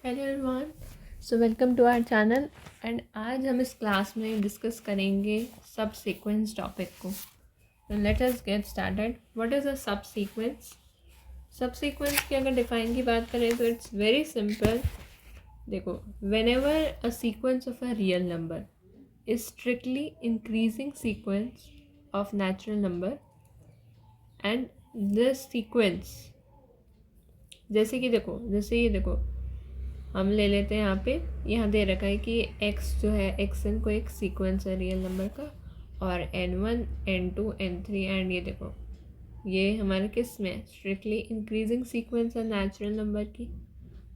Hello everyone, so welcome to our channel. And आज हम इस क्लास में डिस्कस करेंगे सब सीक्वेंस टॉपिक को। Let us get started. What is a subsequence? सब sequence की अगर डिफाइन की बात करें तो इट्स वेरी सिंपल। देखो, whenever a sequence of a real number is strictly increasing sequence of natural number and this sequence, जैसे ये देखो, हम ले लेते हैं यहाँ दे रखा है कि x जो है xn को एक सीक्वेंस है रियल नंबर का, और n1 n2 n3 एंड ये देखो, ये हमारे किस में स्ट्रिक्टली इंक्रीजिंग सीक्वेंस है नेचुरल नंबर की।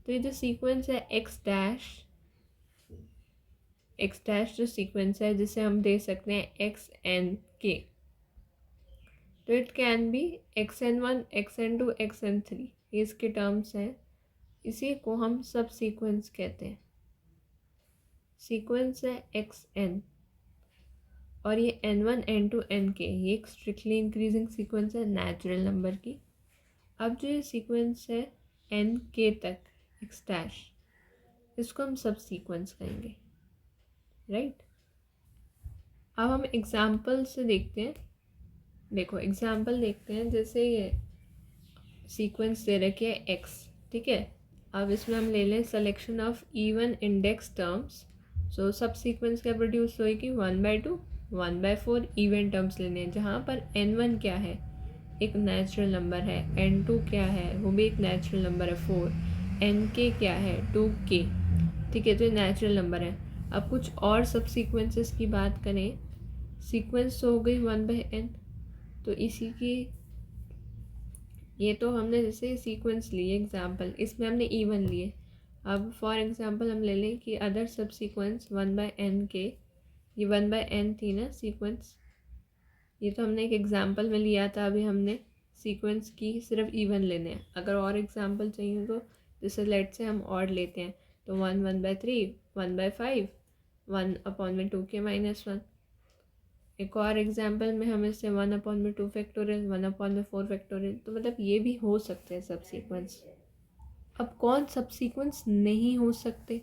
तो ये जो सीक्वेंस है x डैश जो सीक्वेंस है जिसे हम दे सकते हैं xn के, तो it can be xn1 xn2 xn3, ये इसके टर्म्स हैं। इसी को हम सब सीक्वेंस कहते हैं। सीक्वेंस है xn और ये n1 n2 nk, ये एक स्ट्रिक्टली इंक्रीजिंग सीक्वेंस है नेचुरल नंबर की। अब जो ये सीक्वेंस है nk तक x डैश, इसको हम सब सीक्वेंस कहेंगे, राइट। अब हम एग्जाम्पल से देखते हैं। देखो एग्जाम्पल देखते हैं, जैसे ये सीक्वेंस दे रखी है x, ठीक है। अब इसमें हम ले लें selection of even index terms. So subsequence क्या प्रोड्यूस होएगी? 1/2 1/4 इवन टर्म्स लेने हैं, जहाँ पर n1 क्या है, एक नेचुरल नंबर है, n2 क्या है, वो भी एक नेचुरल नंबर है 4, nk क्या है 2k, ठीक है। तो ये नेचुरल नंबर है। अब कुछ और सब सीक्वेंसेस की बात करें, सीक्वेंस हो गई 1/n, तो इसी की ये तो हमने जैसे सीक्वेंस लिए एग्जाम्पल, इसमें हमने इवन लिए। अब फॉर एग्जांपल हम ले लें कि अदर सब सीक्वेंस 1/n के, ये 1/n थी ना सीक्वेंस, ये तो हमने एक एग्जांपल में लिया था। अभी हमने सीक्वेंस की सिर्फ इवन लेने हैं। अगर और एग्जांपल चाहिए तो जैसे लेट से हम और लेते हैं, तो 1/3 1/5 1/2k-1। एक और एग्जाम्पल में हम इससे 1/2 फैक्टोरियल 1/4 फैक्टोरियल, तो मतलब ये भी हो सकते हैं सब सीक्वेंस। अब कौन सब सीक्वेंस नहीं हो सकते?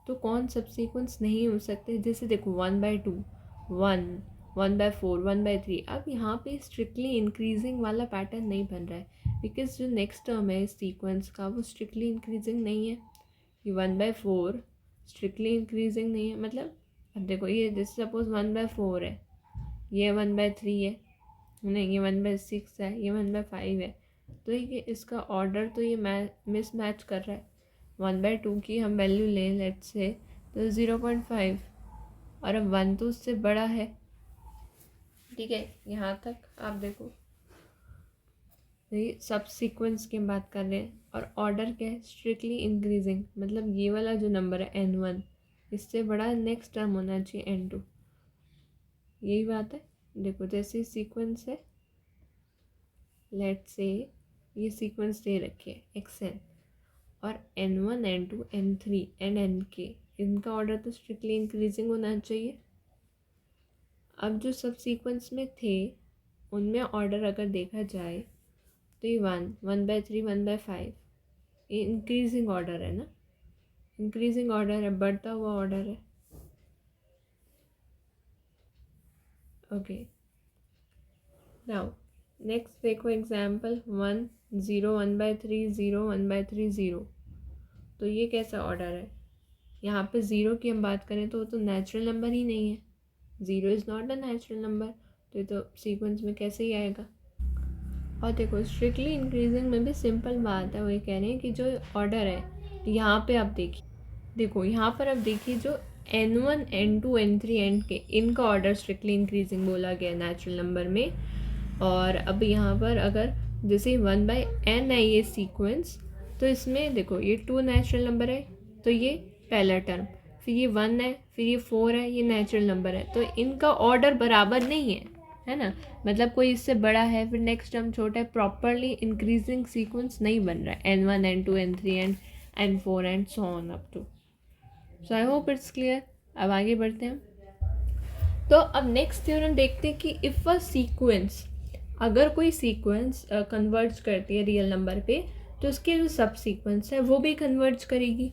तो कौन सब सीक्वेंस नहीं हो सकते? जैसे देखो 1/2 1 1/4 1/3। अब यहाँ पे स्ट्रिक्टली इंक्रीजिंग वाला पैटर्न नहीं बन रहा है, बिकॉज जो नेक्स्ट टर्म है इस सीक्वेंस का वो स्ट्रिक्टली इंक्रीजिंग नहीं है। ये 1/4 स्ट्रिक्टली इंक्रीजिंग नहीं है। मतलब अब देखो, ये जैसे सपोज 1/4 है, ये 1/3 है, नहीं ये 1/6 है, ये 1/5 है, तो ये इसका ऑर्डर तो ये मिस मैच कर रहा है। 1/2 की हम वैल्यू लें लेट से, तो 0.5, और अब 1 तो उससे बड़ा है, ठीक है। यहाँ तक आप देखो, ये सब सीक्वेंस की बात कर रहे हैं, और ऑर्डर क्या है? स्ट्रिक्टली इंक्रीजिंग, मतलब ये वाला जो नंबर है n1, इससे बड़ा नेक्स्ट टर्म होना चाहिए n2, यही बात है। देखो जैसे सीक्वेंस है, लेट से ये सीक्वेंस दे रखे है xn, और n1 n2 n3 and nk, इनका ऑर्डर तो स्ट्रिक्टली इंक्रीजिंग होना चाहिए। अब जो सब सीक्वेंस में थे उनमें ऑर्डर अगर देखा जाए, तो ये 1/3 1/5, ये इंक्रीजिंग ऑर्डर है ना, इंक्रीजिंग ऑर्डर है, बढ़ता हुआ ऑर्डर है। ओके, नाउ नेक्स्ट देखो एग्जाम्पल 1 0 1/3 0 1/3 0। तो ये कैसा ऑर्डर है? यहाँ पे ज़ीरो की हम बात करें तो वो तो नेचुरल नंबर ही नहीं है, zero is not a natural number, तो ये तो सीक्वेंस में कैसे ही आएगा। और देखो स्ट्रिक्टली इंक्रीजिंग में भी सिंपल बात है, वो ये कह रहे हैं कि जो ऑर्डर है यहाँ पे आप देखिए, देखो यहाँ पर आप देखिए जो n1 n2 n3 nk, इनका ऑर्डर स्ट्रिक्टली इंक्रीजिंग बोला गया नेचुरल नंबर में। और अब यहाँ पर अगर जैसे 1/n है ये सीक्वेंस, तो इसमें देखो ये 2 नेचुरल नंबर है, तो ये पहला टर्म, फिर ये 1 है, फिर ये 4 है, ये नेचुरल नंबर है, तो इनका ऑर्डर बराबर नहीं है ना। मतलब कोई इससे बड़ा है, फिर नेक्स्ट टर्म छोटा है, प्रॉपरली इंक्रीजिंग सीक्वेंस नहीं बन रहा है n1 n2 n3 and n4 and so on up to. So I hope it's clear. अब आगे बढ़ते हैं। तो अब नेक्स्ट थ्योरम देखते हैं कि इफ़ अ सीक्वेंस, अगर कोई सीक्वेंस कन्वर्ज करती है रियल नंबर पे, तो उसके जो सब सीक्वेंस है वो भी कन्वर्ज करेगी।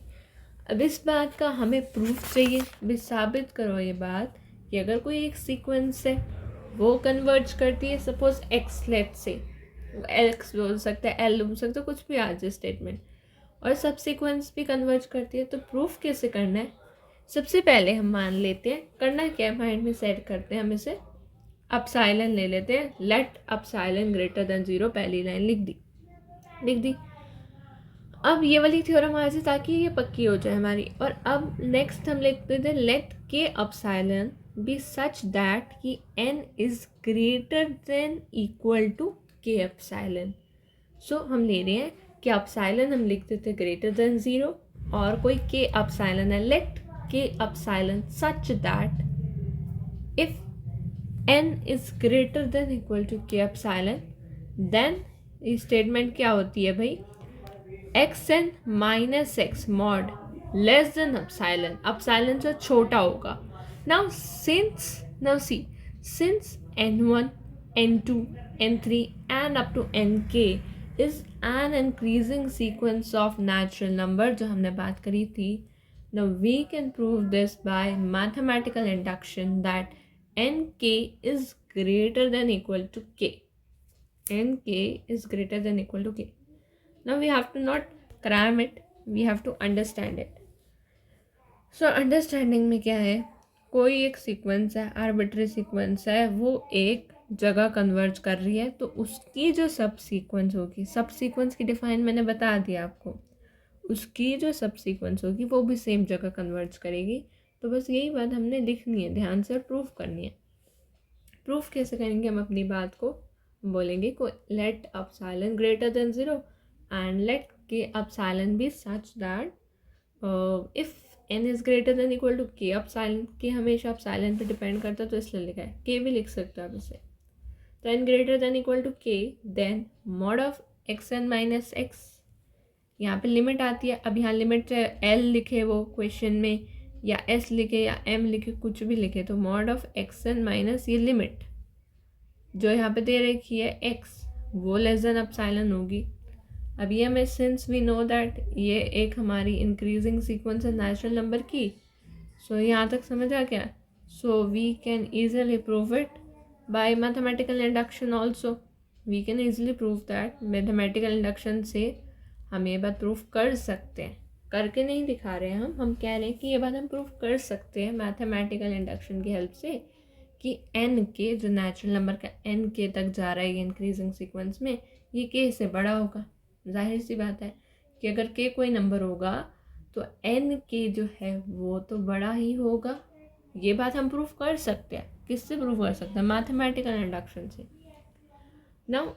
अब इस बात का हमें प्रूफ चाहिए, भी साबित करो ये बात कि अगर कोई एक सीक्वेंस है वो कन्वर्ज करती है, सपोज एक्स, लेट से एक्स बोल सकता है, एल बोल सकता है, कुछ भी आज स्टेटमेंट, और सब सीक्वेंस भी कन्वर्ज करती है, तो प्रूफ कैसे करना है? सबसे पहले हम मान लेते हैं, करना क्या है माइंड में सेट करते हैं, हम इसे अपसाइलन ले लेते हैं, लेट अपसाइलन ग्रेटर देन 0, पहली लाइन लिख दी। अब ये वाली थ्योरम आ जाए ताकि ये पक्की हो जाए हमारी। और अब नेक्स्ट हम लिखते थे लेट के अपसाइलन बी सच दैट कि n is greater than equal to के अपसाइलन। सो हम ले रहे हैं कि अपसाइलन हम लिखते थे ग्रेटर देन 0 और कोई के अपसाइलन है, लेट के epsilon such that if n is greater than equal to k epsilon, then statement क्या होती है भाई, xn minus x mod less than epsilon, epsilon से छोटा होगा। Now since n1 n2 n3 and up to nk is an increasing sequence of natural number, जो हमने बात करी थी, now we can prove this by mathematical induction that nk is greater than equal to k. nk is greater than equal to k. Now we have to not cram it, we have to understand it. So understanding में क्या है, कोई एक sequence है, arbitrary sequence है, वो एक जगह कन्वर्ज कर रही है, तो उसकी जो सब सीक्वेंस होगी, सब सीक्वेंस की डिफाइन मैंने बता दिया आपको, उसकी जो सब सीक्वेंस होगी वो भी सेम जगह कन्वर्ज करेगी। तो बस यही बात हमने लिखनी है ध्यान से और प्रूफ करनी है। प्रूफ कैसे करेंगे हम अपनी बात को, बोलेंगे को let epsilon greater than 0 and let के epsilon be such that if n is greater than equal to के अपसाइलन, के हमेशा अपसाइलन पे डिपेंड करता है तो इसलिए लिखा है, के भी लिख सकते हो आप इसे। तो n greater than equal to K then mod of xn minus x, यहाँ पे लिमिट आती है। अब यहाँ लिमिट l लिखे वो क्वेश्चन में, या s लिखे या m लिखे, कुछ भी लिखे, तो मॉड ऑफ xn माइनस ये लिमिट जो यहाँ पे दे रखी है x, वो लेस देन अपसाइलन होगी। अब ये हमें सिंस वी नो दैट ये एक हमारी इंक्रीजिंग सीक्वेंस है नेचुरल नंबर की, सो यहाँ तक समझ आ गया। So we can easily prove it by mathematical induction also, we can easily prove that, mathematical induction से हम ये बात प्रूफ कर सकते हैं, करके नहीं दिखा रहे हैं हम कह रहे हैं कि ये बात हम प्रूफ कर सकते हैं मैथमेटिकल इंडक्शन की हेल्प से कि n के जो नेचुरल नंबर का n के तक जा रहा है ये इंक्रीजिंग सीक्वेंस में, ये k से बड़ा होगा। जाहिर सी बात है कि अगर k कोई नंबर होगा तो n के जो है वो तो बड़ा ही होगा। ये बात हम प्रूफ कर सकते हैं, किससे प्रूफ कर सकते हैं, मैथमेटिकल इंडक्शन से। नाउ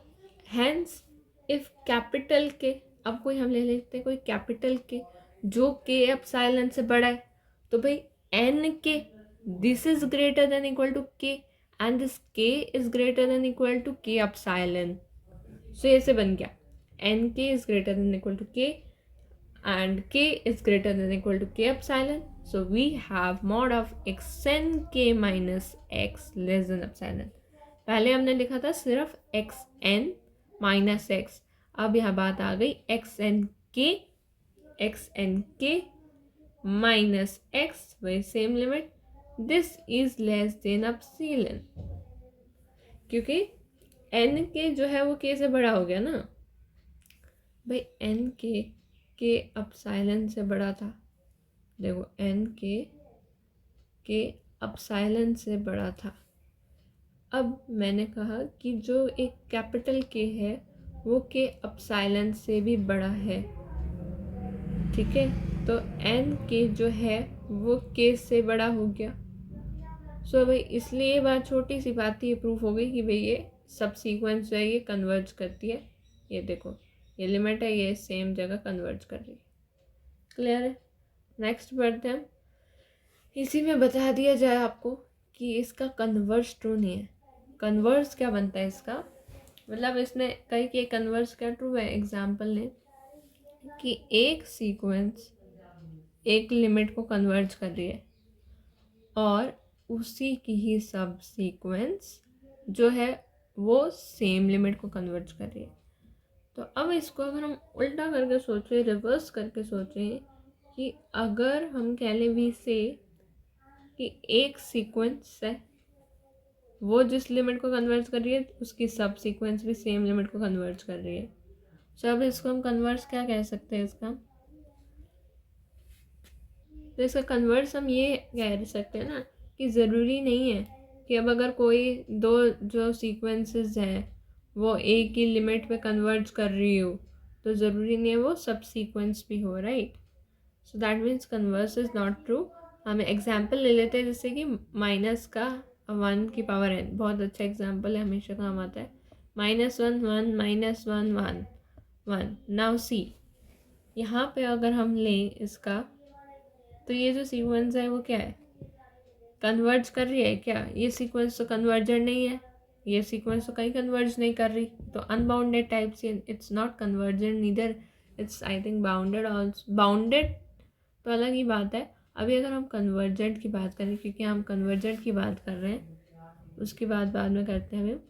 हेंस इफ कैपिटल के, अब कोई हम ले लेते हैं कोई कैपिटल के जो के एप्सिलॉन से बड़ा है, तो भाई n K this is greater than equal to K and this k is greater than equal to K epsilon. So ऐसे बन गया n k is greater than equal to k and k is greater than equal to k epsilon. So we have mod of xn k minus x less than epsilon. पहले हमने लिखा था सिर्फ xn minus x, अब यहाँ बात आ गई xn k minus x, वही same limit, this is less than epsilon, क्योंकि n के जो है वो k से बड़ा हो गया ना भाई, n के अपसाइलन से बड़ा था, देखो n के अपसाइलन से बड़ा था। अब मैंने कहा कि जो एक कैपिटल के है वो के अपसाइलन से भी बड़ा है, ठीक है, तो n के जो है वो के से बड़ा हो गया। सो भाई इसलिए ये बात छोटी सी बात थी, ये प्रूफ हो गई कि भाई ये सब सीक्वेंस जो है ये कन्वर्ज करती है। ये देखो ये लिमिट है, ये सेम जगह कन्वर्ज कर रही है। क्लियर है? नेक्स्ट बढ़ते हैं। इसी में बता दिया जाए आपको कि इसका कन्वर्स ट्रू नहीं है। कन्वर्स क्या बनता है इसका, मतलब इसने कही कि कन्वर्स क्या ट्रू है। एग्जाम्पल लें कि एक सीक्वेंस एक लिमिट को कन्वर्ज कर रही है और उसी की ही सब सीक्वेंस जो है वो सेम लिमिट को कन्वर्ज कर रही है। तो अब इसको अगर हम उल्टा करके सोचें, रिवर्स करके सोचें कि अगर हम कह लें वी से कि एक सीक्वेंस है वो जिस लिमिट को कन्वर्ज कर रही है उसकी सब सीक्वेंस भी सेम लिमिट को कन्वर्ज कर रही है। तो अब इसको हम कन्वर्स क्या कह सकते हैं इसका, तो इसका कन्वर्स हम ये कह सकते हैं ना कि ज़रूरी नहीं है कि अब अगर कोई दो जो सीक्वेंसेस हैं वो एक ही लिमिट पे कन्वर्ज कर रही हो तो ज़रूरी नहीं है वो सब सीक्वेंस भी हो, right. So that means converse is not true. हम एग्जाम्पल ले लेते हैं जैसे कि माइनस का 1 की पावर n, बहुत अच्छा एग्जाम्पल है, हमेशा काम आता है। -1 1 -1 1 1। नाउ सी यहाँ पे अगर हम लें इसका तो ये जो सीक्वेंस है वो क्या है, कन्वर्ज कर रही है क्या, ये सीक्वेंस तो कन्वर्जेंट नहीं है, ये सीक्वेंस तो कहीं कन्वर्ज नहीं कर रही, तो अनबाउंडेड टाइप से it's not convergent neither it's I think bounded also. Bounded तो अलग ही बात है। अभी अगर हम कन्वर्जेंट की बात करें, क्योंकि हम कन्वर्जेंट की बात कर रहे हैं, उसकी बात बाद में करते हैं हम।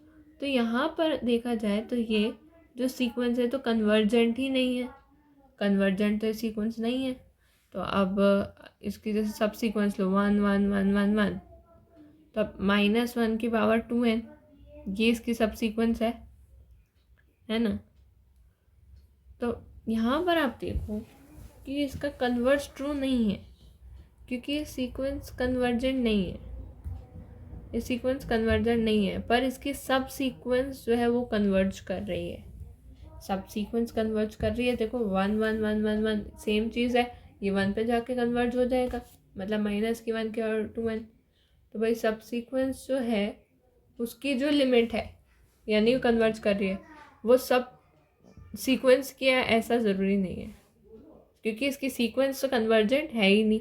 तो यहाँ पर देखा जाए तो ये जो सीक्वेंस है तो कन्वर्जेंट ही नहीं है, कन्वर्जेंट तो ये सीक्वेंस नहीं है। तो अब इसकी जैसे सब सीक्वेंस लो 1 1 1 1 1, तो अब -1 की पावर 2n ये इसकी सब सीक्वेंस है ना। तो यहाँ पर आप देखो कि इसका कन्वर्ज ट्रू नहीं है क्योंकि ये सीक्वेंस कन्वर्जेंट नहीं है, ये सीक्वेंस कन्वर्जेंट नहीं है, पर इसकी सब सीक्वेंस जो है वो कन्वर्ज कर रही है, सब सीक्वेंस कन्वर्ज कर रही है। देखो 1 1 1 1 1 सेम चीज़ है, ये 1 पे जाके कन्वर्ज हो जाएगा, मतलब माइनस की 1 के और 2n। तो भाई सब सीक्वेंस जो है उसकी जो लिमिट है यानी वो कन्वर्ज कर रही है, वो सब सीक्वेंस की है ऐसा ज़रूरी नहीं है क्योंकि इसकी सीक्वेंस तो कन्वर्जेंट है ही नहीं।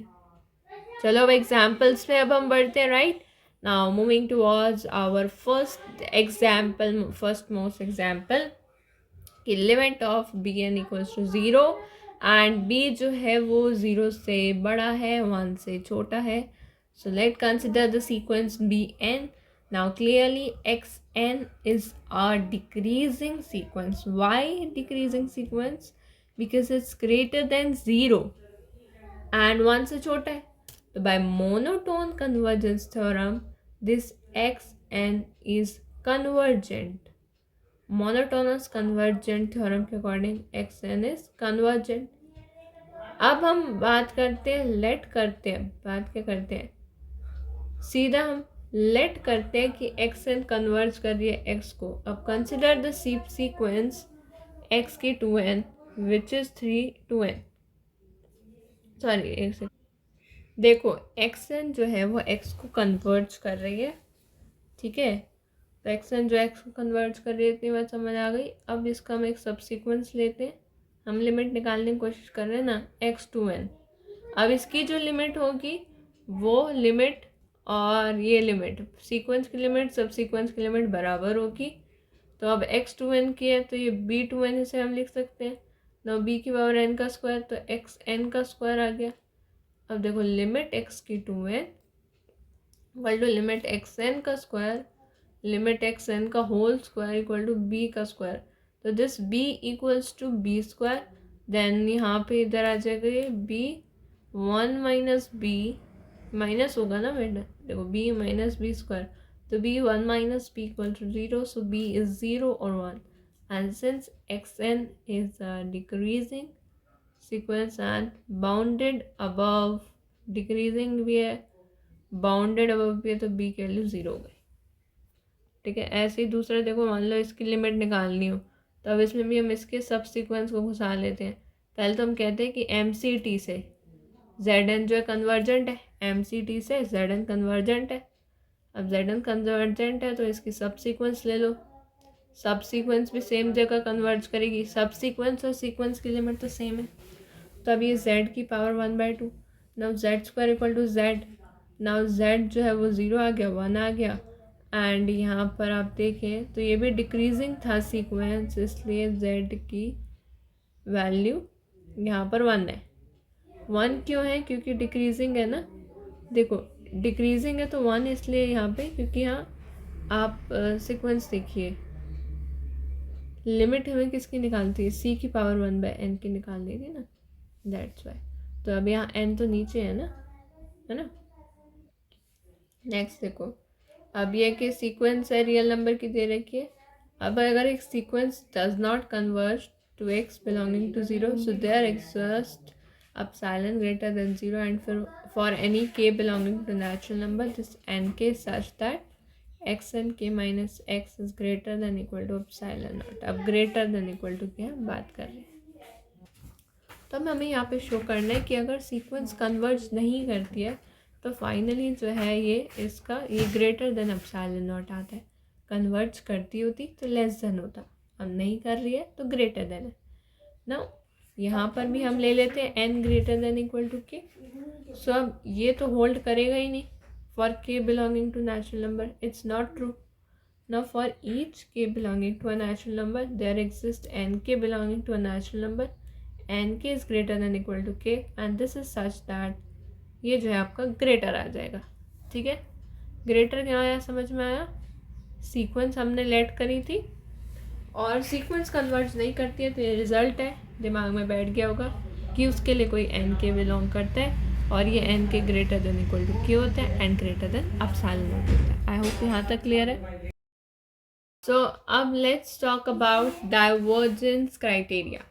चलो अब एग्जाम्पल्स पे अब हम बढ़ते हैं, right. Now moving towards our first example, first most example कि limit of B N equals to 0 and B जो है वो 0 से बड़ा है 1 से छोटा है। So let consider the sequence B N. Now clearly X N is a decreasing sequence. Why decreasing sequence? Because it's greater than 0 and 1 से छोटा है। तो by monotone convergence theorem this X N is convergent. Monotonous convergent theorem के according X N is convergent. अब हम बात करते हैं, लेट करते हैं, बात क्या करते हैं, सीधा हम लेट करते हैं कि एक्स एन कन्वर्ज कर रही है एक्स को। अब कंसिडर द सीक्वेंस एक्स की 2n which is 3 2n, sorry एक सेकंड, देखो एक्स एन जो है वो एक्स को कन्वर्ज कर रही है, ठीक है। तो एक्स एन जो एक्स को कन्वर्ज कर रही है, इतनी बात समझ आ गई। अब इसका हम एक सब सीक्वेंस लेते हैं, हम लिमिट निकालने की कोशिश कर रहे हैं ना x2n। अब इसकी जो लिमिट होगी वो लिमिट और ये लिमिट, सीक्वेंस की लिमिट सब सीक्वेंस की लिमिट बराबर होगी। तो अब x2n की है तो ये b2n से हम लिख सकते हैं ना, b की पावर n का स्क्वायर, तो xn का स्क्वायर आ गया। अब देखो लिमिट x की 2n equal to limit xn का स्क्वायर लिमिट एक्स एन का whole square equal to b का स्क्वायर। तो this b equals to b square, then यहाँ पे इधर आ जाएगा ये बी 1 माइनस बी, माइनस होगा ना बेटा, देखो बी माइनस बी स्क्वायर, तो b 1 minus b equal to 0, so b is 0 और 1 and since x N is decreasing sequence and bounded above, decreasing भी है बाउंडेड अबव भी है, तो बी की वैल्यू 0 हो गई, ठीक है। ऐसे ही दूसरा देखो, मान लो इसकी लिमिट निकालनी हो तो अब इसमें भी हम इसके सब सीक्वेंस को घुसा लेते हैं। पहले तो हम कहते हैं कि MCT से ZN जो है कन्वर्जेंट है, MCT से ZN कन्वर्जेंट है। अब ZN कन्वर्जेंट है तो इसकी सब सीक्वेंस ले लो, सब सीक्वेंस भी सेम जगह कन्वर्ज करेगी, सब सीक्वेंस और सीक्वेंस की लिमिट तो सेम है। तो अब ये Z की पावर 1/2, now Z square equal to Z, now Z जो है वो 0 आ गया 1 आ गया, एंड यहाँ पर आप देखें तो ये भी डिक्रीजिंग था सीक्वेंस, इसलिए Z की वैल्यू यहाँ पर 1 है। 1 क्यों है? क्योंकि डिक्रीजिंग है ना, देखो डिक्रीजिंग है तो 1 इसलिए यहाँ पे क्योंकि यहाँ आप सीक्वेंस देखिए, लिमिट हमें किसकी निकालती है, C की पावर 1/n की निकालनी थी ना, दैट्स वाई। तो अब यहाँ n तो नीचे है ना। नेक्स्ट देखो, अब ये कि सीक्वेंस है रियल नंबर की दे रखी है। अब अगर एक sequence does not converge to x belonging to 0, so there exist epsilon greater than 0 and for any k belonging to natural number this nk is such that x n k minus x is greater than equal to epsilon naught। अब greater than equal to क्या बात कर रहे हैं, तो हमें यहाँ पे शो करना है कि अगर सीक्वेंस कन्वर्ज नहीं करती है तो फाइनली जो है ये इसका ये ग्रेटर देन एप्सिलॉन नॉट आता है। कन्वर्ज करती होती तो लेस देन होता, अब नहीं कर रही है तो ग्रेटर देन है ना। यहाँ पर भी हम ले लेते हैं n greater than equal to k. So अब ये तो होल्ड करेगा ही नहीं for k belonging to natural number, it's not true. Now for each k belonging to a natural number there exists nk belonging to a natural number, nk is greater than equal to k and this is such that ये जो है आपका greater आ जाएगा। ठीक है, greater क्या आया समझ में आया? सीक्वेंस हमने लेट करी थी और सीक्वेंस कन्वर्ज नहीं करती है तो ये रिजल्ट है, दिमाग में बैठ गया होगा कि उसके लिए कोई एन के बिलोंग करता है और ये एन के ग्रेटर देन इक्वल टू के होता है and greater than epsilon not होता है। आई होप यहाँ तक क्लियर है। सो अब let's talk about divergence criteria.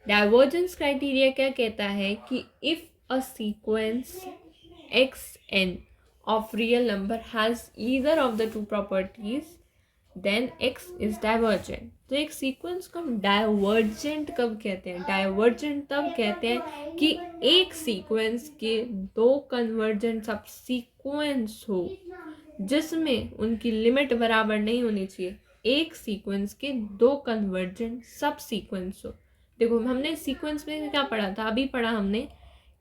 Divergence criteria क्या कहता है कि if a sequence x n of real number has either of the two properties then x is divergent। तो एक सीक्वेंस को हम डाइवर्जेंट कब कहते हैं? डाइवर्जेंट तब कहते हैं कि एक सीक्वेंस के दो कन्वर्जेंट सब सीक्वेंस हो जिसमें उनकी लिमिट बराबर नहीं होनी चाहिए। एक सीक्वेंस के दो कन्वर्जेंट सब सीक्वेंस हो। देखो हमने सीक्वेंस में क्या पढ़ा था, अभी पढ़ा हमने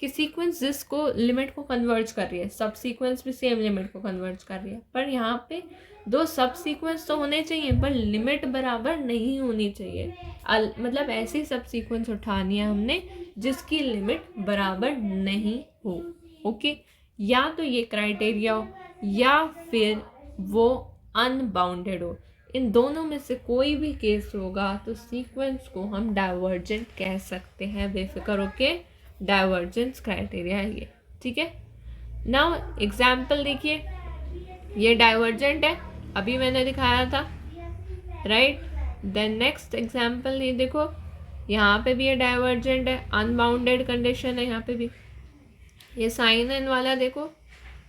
कि सीक्वेंस जिसको लिमिट को कन्वर्ज कर रही है, सब सीक्वेंस भी सेम लिमिट को कन्वर्ज कर रही है, पर यहाँ पे दो सब सीक्वेंस तो होने चाहिए पर लिमिट बराबर नहीं होनी चाहिए। मतलब ऐसी सब सीक्वेंस उठानी है हमने जिसकी लिमिट बराबर नहीं हो। ओके, या तो ये क्राइटेरिया हो या फिर वो अनबाउंडेड हो। इन दोनों में से कोई भी केस होगा तो सीक्वेंस को हम डाइवर्जेंट कह सकते हैं। बेफिक्र होके डाइवर्जेंस क्राइटेरिया है ये। ठीक है, नाउ एग्जाम्पल देखिए, ये डाइवर्जेंट है, अभी मैंने दिखाया था, राइट। देन नेक्स्ट एग्जाम्पल ये देखो, यहाँ पे भी ये डाइवर्जेंट है, अनबाउंडेड कंडीशन है यहाँ पे भी। ये साइन एन वाला देखो,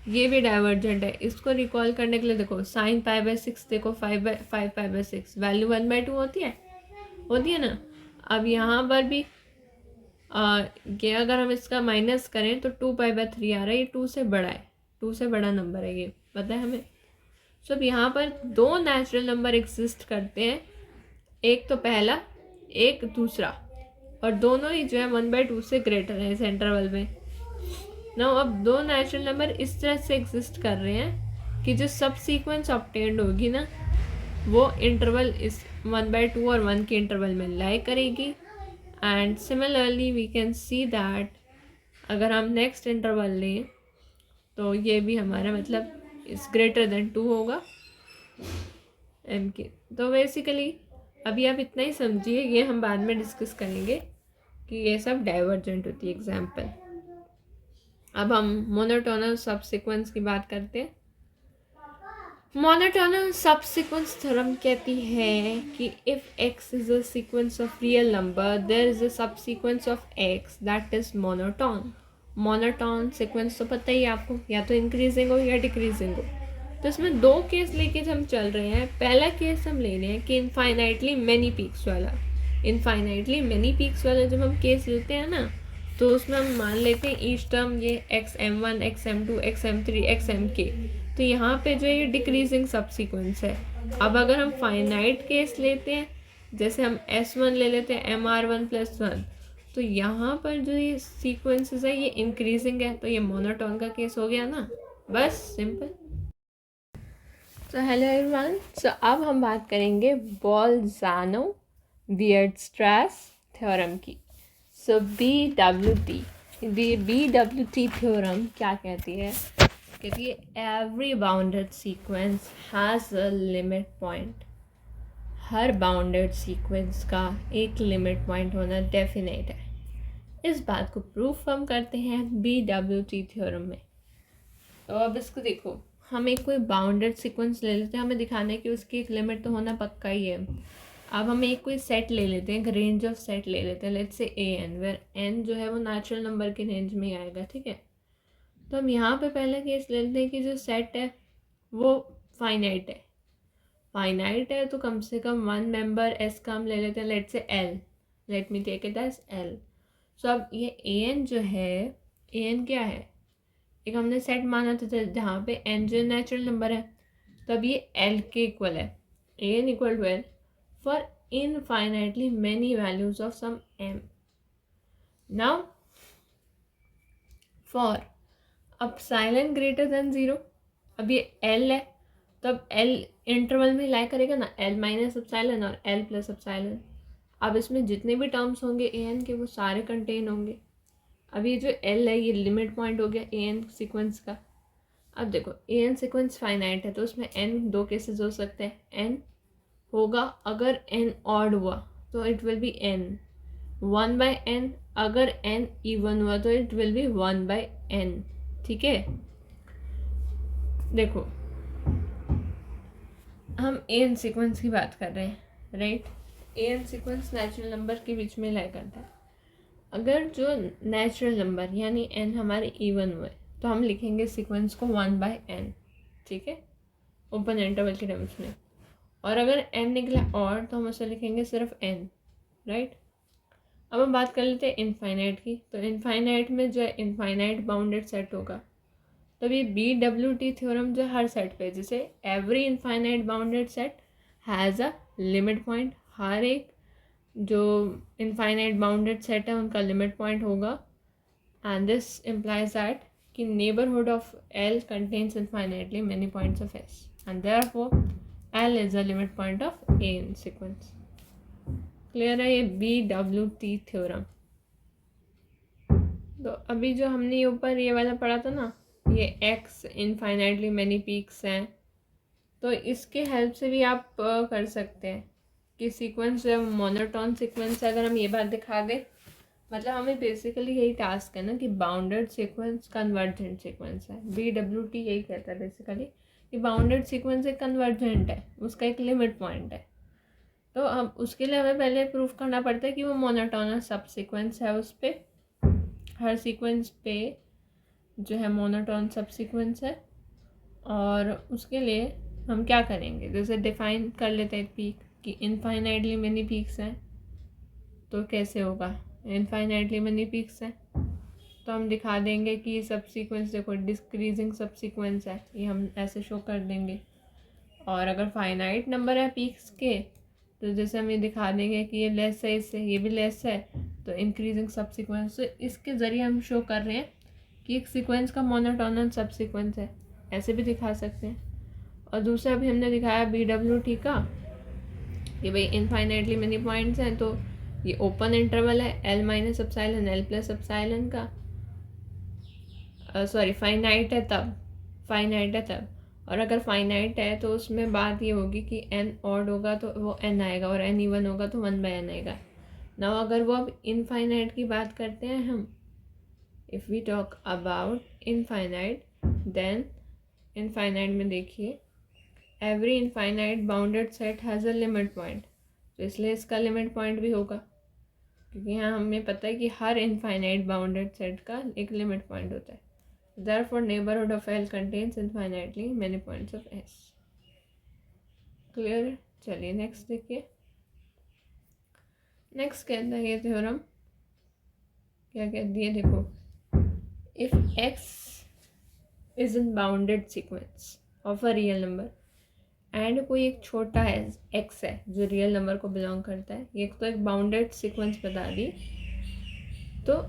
ये भी डाइवर्जेंट है। इसको रिकॉल करने के लिए देखो, साइन पाई बाई 6 देखो 5 पाई बाई 6 वैल्यू 1/2 होती है ना। अब यहाँ पर भी ये अगर हम इसका माइनस करें तो 2π/3 आ रहा है, ये 2 से बड़ा है, 2 से बड़ा नंबर है, ये पता है हमें। सो अब यहाँ पर दो नेचुरल नंबर एग्जिस्ट करते हैं, एक तो पहला एक दूसरा, और दोनों ही जो है 1/2 से ग्रेटर है इस इंटरवल में ना। अब दो नेचुरल नंबर इस तरह से एग्जिस्ट कर रहे हैं कि जो सब सीक्वेंस ऑब्टेन्ड होगी ना वो इंटरवल इस 1/2 और 1 के इंटरवल में लाई करेगी। And similarly we can see that अगर हम नेक्स्ट इंटरवल लें तो ये भी हमारा मतलब इस ग्रेटर देन 2 होगा एम के। तो बेसिकली अभी आप इतना ही समझिए, ये हम बाद में डिस्कस करेंगे कि ये सब डाइवर्जेंट होती है। एग्जाम्पल, अब हम मोनोटोनल सब सीक्वेंस की बात करते हैं। मोनोटोनल सब सीक्वेंस थ्योरम कहती है कि if x is a sequence of real number there is a subsequence of x that is monotone. Monotone sequence तो पता ही है आपको, या तो इंक्रीजिंग हो या डिक्रीजिंग हो। तो इसमें दो केस लेके हम चल रहे हैं। पहला केस हम ले रहे हैं कि इनफाइनाइटली मैनी पीक्स वाला। इनफाइनाइटली मैनी पीक्स वाला जब हम केस लेते हैं ना तो उसमें हम मान लेते हैं ईच टर्म ये xm1 xm2 xm3 xmk। तो यहाँ पे जो ये डिक्रीजिंग सब सीक्वेंस है। अब अगर हम फाइनाइट केस लेते हैं, जैसे हम S1 ले लेते हैं mr1+1, तो यहाँ पर जो ये सीक्वेंसेस है ये इंक्रीजिंग है, तो ये मोनोटोन का केस हो गया ना, बस सिंपल। तो हेलो एवरीवन, सो अब हम बात करेंगे बोल्ज़ानो-वीयर्स्ट्रैस थ्योरम की। सो BWT थ्योरम क्या कहती है? कहती है every bounded sequence has a limit point. Her bounded sequence का एक लिमिट पॉइंट होना डेफिनेट है। इस बात को प्रूफ हम करते हैं BWT थ्योरम में। तो अब इसको देखो, हम एक कोई बाउंडेड सीक्वेंस ले लेते हैं, हमें दिखाना है कि उसकी एक लिमिट तो होना पक्का ही है। अब हम एक कोई सेट ले लेते हैं, एक रेंज ऑफ सेट ले लेते हैं, लेट्स से AN, वेयर N जो है वो नेचुरल नंबर के रेंज में आएगा, ठीक है। तो हम यहाँ पे पहला केस ले लेते हैं कि जो सेट है वो फाइनाइट है। फाइनाइट है तो कम से कम वन मेंबर एस का हम ले लेते हैं, let's say L, let me take it as L। So अब ये AN जो है, AN क्या है, एक हमने सेट माना था जहाँ पे N जो नेचुरल नंबर है, तो अब ये L के इक्वल है, AN equal to L for infinitely many values of some M। Now for epsilon greater than 0, अब ये L है तो अब L इंटरवल में लाई करेगा ना, L माइनस एप्सिलॉन और L प्लस एप्सिलॉन। अब इसमें जितने भी टर्म्स होंगे AN के वो सारे कंटेन होंगे। अब ये जो L है ये लिमिट पॉइंट हो गया AN सीक्वेंस का। अब देखो AN सीक्वेंस फाइनाइट है तो उसमें N दो केसेस हो सकते हैं। N होगा अगर N ऑड हुआ तो it will be N 1/n, अगर N इवन हुआ तो इट विल बी 1/n, ठीक है। देखो हम AN सीक्वेंस की बात कर रहे हैं, right. AN sequence natural number के बीच में लाई करता है। अगर जो नेचुरल नंबर यानी N हमारे इवन हुए तो हम लिखेंगे सीक्वेंस को 1/n, ठीक है, ओपन इंटरवल के टर्म्स में। और अगर N निकला और तो हम उसे लिखेंगे सिर्फ N, राइट। अब हम बात कर लेते हैं इनफाइनाइट की। तो इनफाइनाइट में जो है इनफाइनाइट बाउंडेड सेट होगा। तब ये BWT थ्योरम जो हर सेट पे, जैसे every infinite bounded set has a limit point, हर एक जो इनफाइनाइट बाउंडेड सेट है उनका लिमिट पॉइंट होगा। एंड दिस इम्प्लाइज दैट कि neighbourhood of L contains infinitely many points of S and therefore L is a limit point of AN sequence. Clear है ये BWT theorem. तो अभी जो हमने ऊपर ये वाला पढ़ा था ना, ये X इनफाइनाइटली मैनी पीक्स हैं, तो इसके हेल्प से भी आप कर सकते हैं कि सीक्वेंस जो मोनोटोन सीक्वेंस है। अगर हम ये बात दिखा दें, मतलब हमें बेसिकली यही टास्क है ना कि बाउंडेड सीक्वेंस कन्वर्जेंट सीक्वेंस है। BWT यही कहता है बेसिकली कि बाउंडेड सीक्वेंस एक कन्वर्जेंट है, उसका एक लिमिट पॉइंट है। तो अब उसके लिए हमें पहले प्रूफ करना पड़ता है कि वो मोनोटोनस सब सीक्वेंस है, उस पर हर सीक्वेंस पे जो है मोनोटोन सब सीक्वेंस है। और उसके लिए हम क्या करेंगे, जैसे डिफाइन कर लेते हैं पीक कि इनफाइनाइटली मेनी पीक्स हैं। तो कैसे होगा, इनफाइनाइटली मेनी पीक्स हैं तो हम दिखा देंगे कि ये सब सीक्वेंस देखो डिस्क्रीजिंग सब सीक्वेंस है, ये हम ऐसे शो कर देंगे। और अगर फाइनाइट नंबर है पीक्स के तो जैसे हम ये दिखा देंगे कि ये लेस है, इससे ये भी लेस है, तो इंक्रीजिंग सब सीक्वेंस। तो इसके ज़रिए हम शो कर रहे हैं कि एक सीक्वेंस का मोनोटोनस सब सीक्वेंस है, ऐसे भी दिखा सकते हैं। और दूसरा भी हमने दिखाया BWT का कि भाई इनफाइनाइटली मेनी पॉइंट्स हैं, तो ये ओपन इंटरवल है L minus epsilon L plus epsilon का, सॉरी फाइनाइट है तब, फाइनाइट है तब। और अगर फाइनाइट है तो उसमें बात ये होगी कि N ऑड होगा तो वो N आएगा और N इवन होगा तो 1/n आएगा। ना अगर वो अब इनफाइनाइट की बात करते हैं हम, if we talk about infinite, then infinite में देखिए every infinite bounded set has a limit point, तो इसलिए इसका लिमिट पॉइंट भी होगा, क्योंकि यहाँ हमें पता है कि हर इनफाइनाइट बाउंडेड सेट का एक लिमिट पॉइंट होता है। Therefore, neighborhood of L contains infinitely many points of S. Clear? चलिए नेक्स्ट देखिए। नेक्स्ट कहता है ये थ्योरम, क्या कहती है देखो, if X is in bounded sequence of a real number and कोई एक छोटा है X है जो रियल नंबर को बिलोंग करता है, ये तो एक बाउंडेड सीक्वेंस बता दी, तो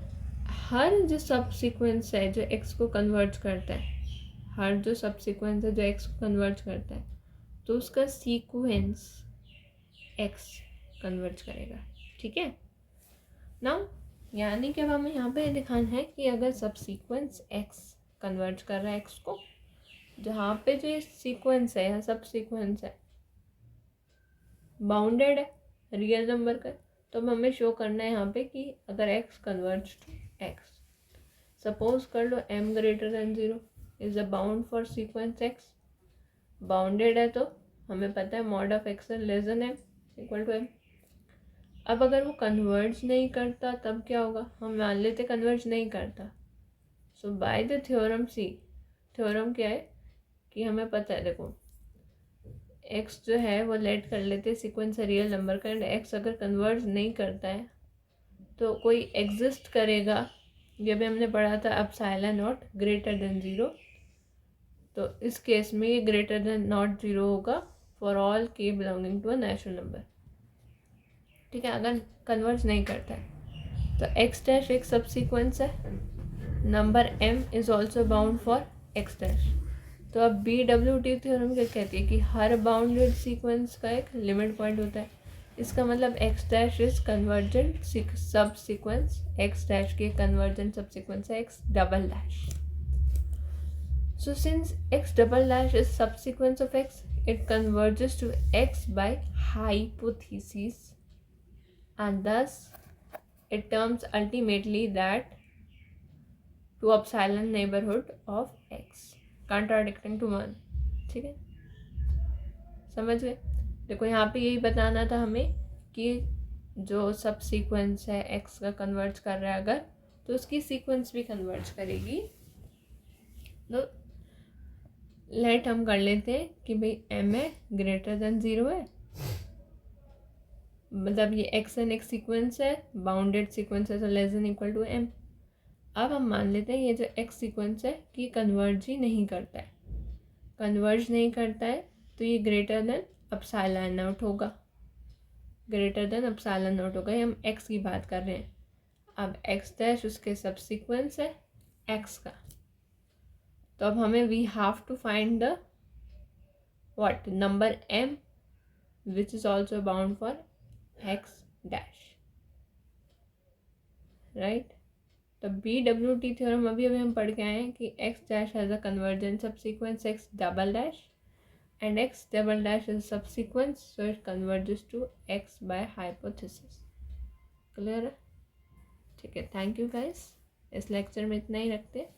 हर जो सब सीक्वेंस है जो X को कन्वर्ट करता है, हर जो सब सीक्वेंस है जो X को कन्वर्ट करता है, तो उसका सीक्वेंस X कन्वर्ट करेगा, ठीक है ना। यानी कि अब हमें यहाँ पे दिखाना है कि अगर सब सीक्वेंस X कन्वर्ट कर रहा है X को, जहाँ पे जो ये सीक्वेंस है सब सीक्वेंस है बाउंडेड है रियल नंबर का, तो अब हमें शो करना है यहाँ पे कि अगर x converge to x, suppose कर लो m greater than 0 is a bound for sequence x। Bounded है तो हमें पता है mod of x less than m equal to m। अब अगर वो कन्वर्ज नहीं करता तब क्या होगा, हम मान लेते कन्वर्ज नहीं करता। So by the theorem C, theorem क्या है कि हमें पता है, देखो x जो है वो लेट कर लेते सीक्वेंस रियल नंबर का, एंड x अगर कन्वर्ज नहीं करता है तो कोई एग्जिस्ट करेगा, ये भी हमने पढ़ा था एप्सिलॉन नॉट ग्रेटर देन 0। तो इस केस में ये ग्रेटर देन नॉट 0 होगा for all k belonging to a natural number, ठीक है, अगर कन्वर्ज नहीं करता है। तो x डैश एक सब सीक्वेंस है, number m is also bound for x dash. तो अब BWT थ्योरम क्या कहती है कि हर बाउंडेड सीक्वेंस का एक लिमिट पॉइंट होता है। इसका मतलब x डैश इज कन्वर्जेंट सब सीक्वेंस, x डैश के कन्वर्जेंट सब सीक्वेंस है x double dash. So since x double dash is subsequence of x, it converges to x by hypothesis, and thus it terms ultimately that to epsilon neighborhood of x, contradicting to 1। ठीक है, समझ गए। देखो यहाँ पे यही बताना था हमें कि जो सब सीक्वेंस है x का कन्वर्ज कर रहा है अगर, तो उसकी सीक्वेंस भी कन्वर्ज करेगी। तो लेट हम कर लेते हैं कि भाई m है ग्रेटर देन 0 है, मतलब ये x एंड x सीक्वेंस है, बाउंडेड सीक्वेंस है, तो less than equal to m। अब हम मान लेते हैं ये जो x सीक्वेंस है कि कन्वर्ज ही नहीं करता है, कन्वर्ज नहीं करता है तो ये ग्रेटर देन एप्सिलॉन नॉट होगा, ग्रेटर देन एप्सिलॉन नॉट होगा, ये हम x की बात कर रहे हैं। अब x डैश उसके सब सीक्वेंस है x का, तो अब हमें we have to find the what number m which is also bound for x dash, right? तो BWT थ्योरम अभी हम पढ़ के आए हैं कि x dash has a convergent subsequence x double dash and x double dash is a subsequence, so it converges to x by hypothesis। Clear है? ठीक है, थैंक यू गाइस, इस लेक्चर में इतना ही रखते हैं।